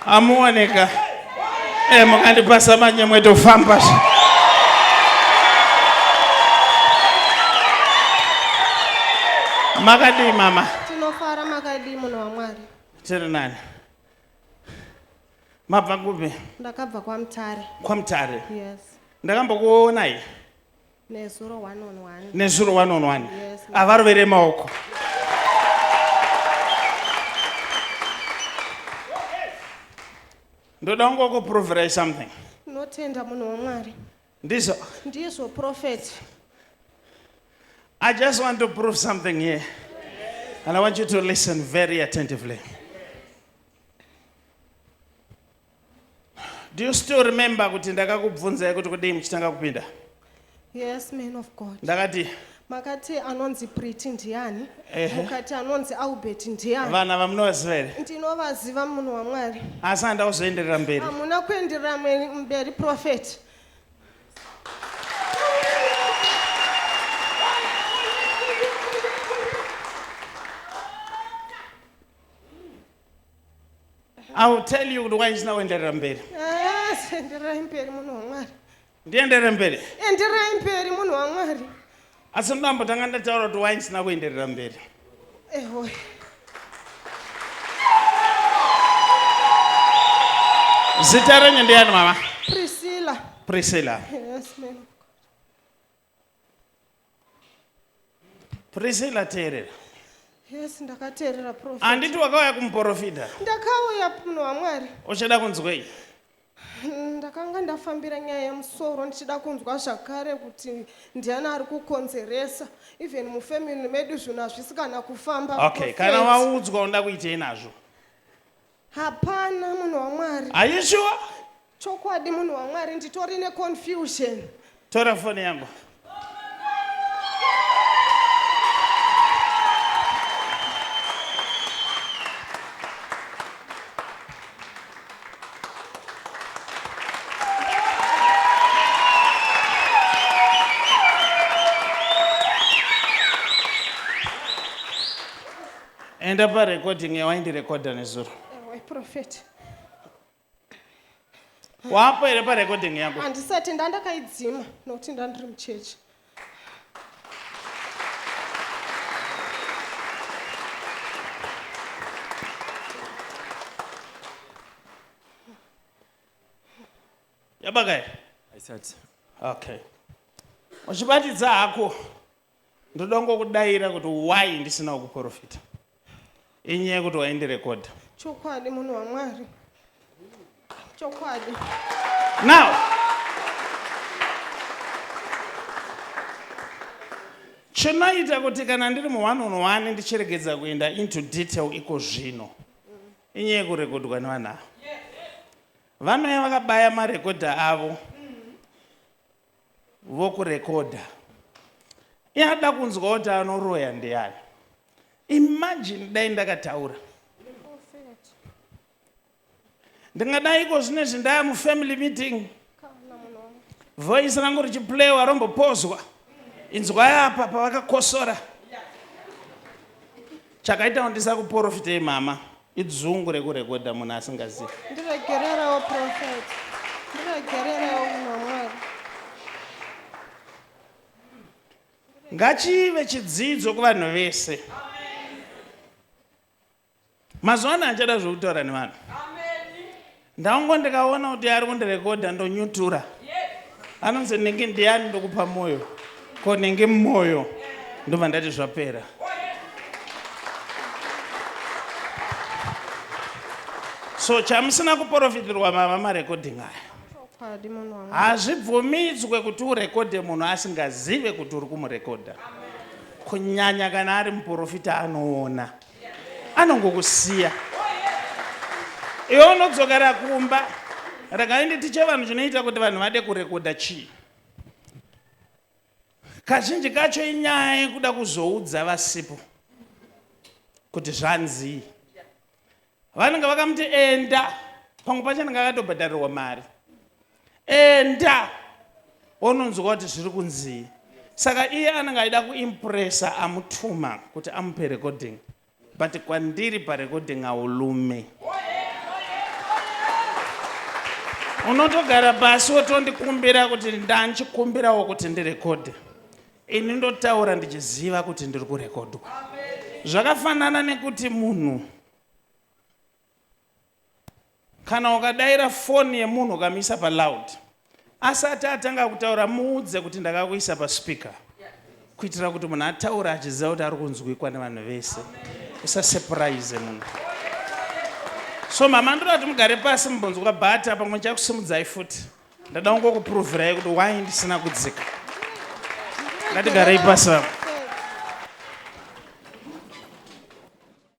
Amuoneka. Mukandipasa manje mwetofamba. Makadi mama. Tinofara makadi munhu waMwari. Tiri nani? Mabva kupi? Ndakabva kwaMutare. KwaMutare. Yes. Ndakambokuonai. Nezuro 1-on-1. Nezuro 1-on-1. Yes. Avarovere maoko. Ndoda kungokuprovera something. Notenda munhu waMwari. Ndizvo. Ndizvo prophet. I just want to prove something here. And I want you to listen very attentively. Do you still remember kuti ndakakubvunza kuti kudii muchitanga kupinda? Yes, man of God. Ndakati Makati anonzi Priti ndiani? Mukati anonzi Albert ndiani? vana vamunovaziva here? Ndinovaziva munhu waMwari. Asi handauzoenderera mberi. Hamuna kuenderera mberi prophet. I will tell you kuti waisina kuenderera mberi. Enderai mberi munhu waMwari. Ndienderere mberi. Enderai mberi munhu waMwari. Asi ndambotanga ndataura kuti waisina kuenderera mberi. Ewe. Zita renyu ndiani mama? Priscilla. Priscilla. Yes, man. Priscilla teerera. Yes, ndakateerera prophet. Handiti wakauya kumuprofita. Ndakauya munhu waMwari. Uchada kunzwei? Ndakanga ndafambira nyaya yemusoro ndichida kunzwa zvakare kuti ndiani ari kukonzeresa. Even mufamily medu zvinhu hazvisikana kufamba. Okay, kana waudzwa unoda kuitei nazvo? Hapana munhu waMwari. Are you sure? Chokwadi munhu waMwari, nditori neconfusion. Tora foni yangu. Enda parecording yawaindirekodha nezuro. Ewe prophet. Wapo here parecording yako? Handisati ndandakaidzima nokuti ndandiri muchechi. Yabaka here? Aisati. Okay. Uchibatidza hako ndoda kukudayira kuti why ndisina kuprofita. Inyaya kuti waindirekodha. Chokwadi munhu waMwari. Chokwadi. Now, chinoita kuti kana ndiri mu1-on-1 ndichiregedza kuenda into detail iko zvino. Inyaya kurekodwa nevanhu ava. Vanouya vakabaya marekodha avo. Vokurekodha. Iyada kunzwa kuti anoroya ndiani. Imagine dai ndakataura. Ndingadai iko zvinezvi ndaya mufamily meeting. Voice rangu richiplewa rombopozwa. Inzwai apa pavakakosora. Chakaita ndisa kuprofitei mama. Idzungu rekurekodha munhu asingazivi. Ndiregererawo prophet. Ndiregererawo munhu waMwari. Ngachive chidzidzo kuvanhu vese. Mazuva ano achada zvokutaura nevanhu. Ndaungo ndikaona kuti ari kundirekodha ndonyutura. Anonzi ndinge ndiani ndokupa moyo. Ko ndinge moyo. Ndobva ndati zvapera. So chamusina kuprofitirwa mama marekodhingi aya. Chokwadi munhu waMwari. Hazvibvumidzwe kuti urekodhe munhu asingazive kuti uri kumurekodha. Kunyanya kana ari muprofita anoona. Anongokusiya. Iwe unodzokera kumba. Rakainditi chevanhu chinoita kuti vanhu vade kurekodha chii. Kazhinji kacho inyaya yekuda kuzoudza vasipo kuti zvanzi. Vanenge vakamuti enda. Pamwe pacho anenge akatobhadharirwa mari. Enda. Unonzwa kuti zviri kunzi. Saka iye anenge aida kuimpressa amutuma kuti amupe recording. But kwandiri parecording aulume. unotogara pasi wotondikumbira kuti ndanchikumbirawo kuti ndirekodhe. Ini ndotaura ndichiziva kuti ndiri kurekodwa. Zvakafanana nekuti munhu kana ukadaira foni yemunhu ukamisa paloud, asati atanga kutaura muudze kuti ndakakuisa paspika, kuitira kuti munhu ataura achiziva kuti ari kunzwikwa nevanhu vese. Usasurprise munhu. So mama ndoda kuti mugare pasi mubonzwa bhata pamwe chakusimudzai futi. Ndada kungokupuruvirai kuti why ndisina kudzika. Ngatigarei pasi.